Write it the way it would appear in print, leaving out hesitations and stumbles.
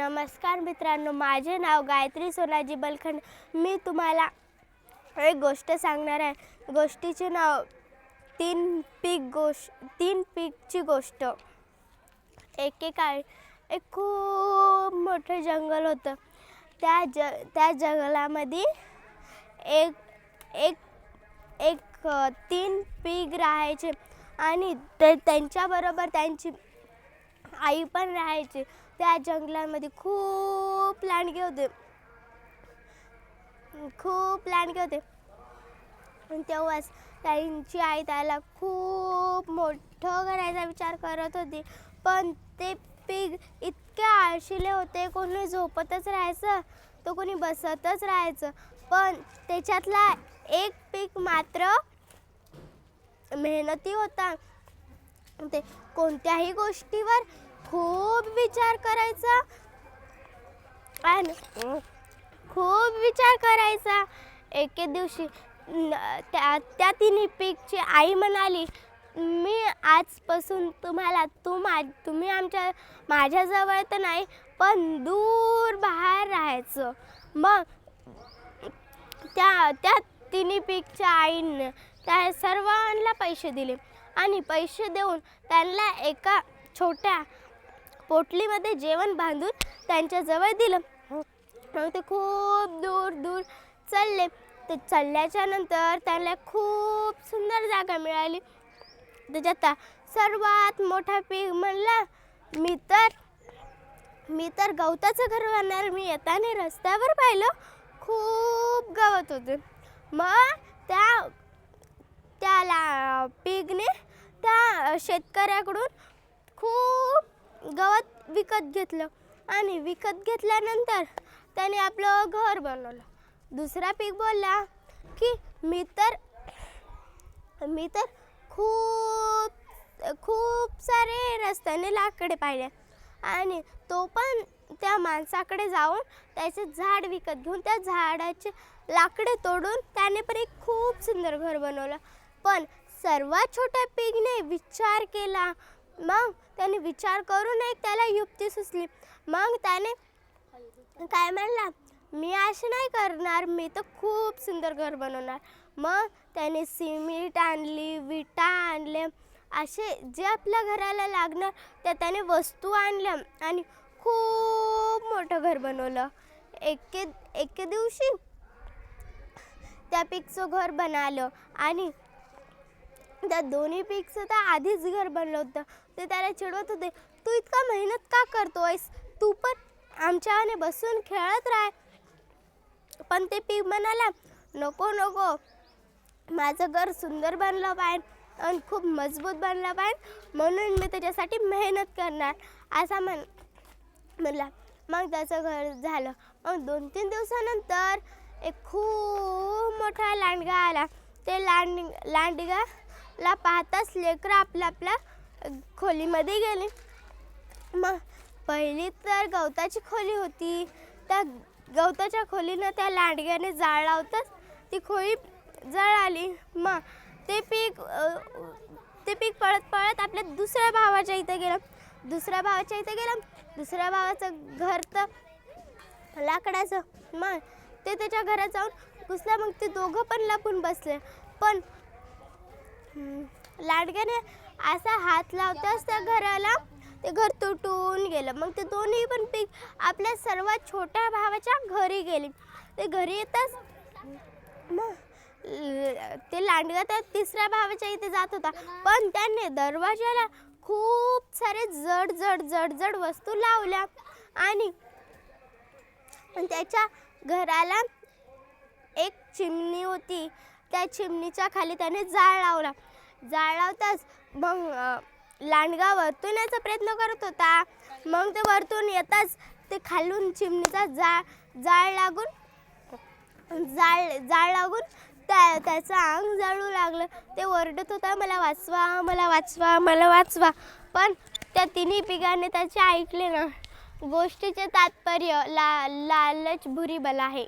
नमस्कार मित्रांनो, माझे नाव गायत्री सोनाजी बलखंड. मी तुम्हाला एक गोष्ट सांगणार आहे. गोष्टीचे नाव तीन पीकची गोष्ट. एकेकाळी एक खूप मोठं जंगल होतं. त्या जंगलामध्ये एक तीन पीक राहायचे आणि त्यांच्याबरोबर त्यांची आई पण राहायची. त्या जंगलामध्ये खूप लांडगे होते. आणि तेव्हाच त्यांची आई त्याला खूप मोठं करायचा विचार करत होती. पण ते पीक इतके आळशीले होते. कोणी झोपतच राहायचं तर कोणी बसतच राहायचं. पण त्याच्यातला एक पीक मात्र मेहनती होता. ते कोणत्याही गोष्टीवर खूप विचार करायचा आणि खूप विचार करायचा. एके दिवशी त्या तिन्ही पीकची आई म्हणाली, मी आजपासून तुम्ही माझ्याजवळ तर नाही पण दूर बाहेर राहायचं. मग त्या तिन्ही पीकच्या आईने त्या सर्वांना पैसे दिले आणि पैसे देऊन त्यांना एका छोट्या पोटलीमध्ये जेवण बांधून त्यांच्याजवळ दिलं. मग ते खूप दूर दूर चालले. ते चालल्याच्या नंतर त्यांना खूप सुंदर जागा मिळाली. त्याच्यात सर्वात मोठा पीक म्हणला, मी तर गवताचं घर बांधणार. मी येताना रस्त्यावर पाहिलं खूप गवत होते. मग त्याला पीकने त्या शेतकऱ्याकडून खूप गवत विकत घेतलं आणि विकत घेतल्यानंतर त्याने आपलं घर बनवलं. दुसरा पीक बोलला की मी तर खूप सारे रस्त्याने लाकडे पाहिले आणि तो पण त्या माणसाकडे जाऊन त्याचे झाड विकत घेऊन त्या झाडाचे लाकडे तोडून त्याने पण एक खूप सुंदर घर बनवलं. पण सर्वात छोट्या पीकने विचार केला. मग त्याने विचार करून एक त्याला युक्ती सुचली. मग त्याने काय म्हणला, मी असं नाही करणार, मी तर खूप सुंदर घर बनवणार. मग त्याने सिमेंट आणली, विटा आणले, असे जे आपल्या घराला लागणार त्याने वस्तू आणल्या आणि खूप मोठं घर बनवलं. एके दिवशी त्या पीकचं घर बनालं आणि त्या दोन्ही पीकचं तर आधीच घर बनलं होतं. ते त्याला चिडवत होते, तू इतका मेहनत का करतोयस, तू पण आमच्याने बसून खेळत राह. पण ते पीक म्हणाला, नको, माझं घर सुंदर बनलं पाहिजे आणि खूप मजबूत बनलं पाहिजे, म्हणून मी त्याच्यासाठी मेहनत करणार असा म्हणला. मग त्याचं घर झालं. मग 2-3 दिवसानंतर एक खूप मोठा लांडगा आला. ते लांडग्याला पाहताच लेकरं आपल्या खोलीमध्ये गेली. मग पहिली तर गवताची खोली होती. त्या गवताच्या खोलीनं त्या लांडग्याने जाळ लावताच ती खोली जळाली. मग ते पीक पळत आपल्या दुसऱ्या भावाच्या इथे गेलं. दुसऱ्या भावाचं घर तर लाकडाचं. मग ते त्याच्या घरात जाऊन घुसलं. मग ते दोघं पण लपून बसले. पण लांडग्याने असा हात लावताच त्या घराला ते घर तुटून गेलं. मग ते दोन्ही पण पीक आपल्या सर्वात छोट्या भावाच्या घरी गेले. ते घरी येताच मग ते लांडगा त्या तिसऱ्या भावाच्या इथे जात होता. पण त्याने दरवाजाला खूप सारे जड वस्तू लावल्या आणि त्याच्या घराला एक चिमणी होती. त्या चिमणीच्या खाली त्याने जाळ लावताच मग लांडगा वरतून यायचा प्रयत्न करत होता. मग ते वरतून येताच ते खालून चिमणीचा जाळ लागून त्याचं अंग जळू लागलं. ते ओरडत होता, मला वाचवा. पण त्या तिन्ही पिकाने त्याचे ऐकले ना. गोष्टीचे तात्पर्य, लालच बुरी बला आहे.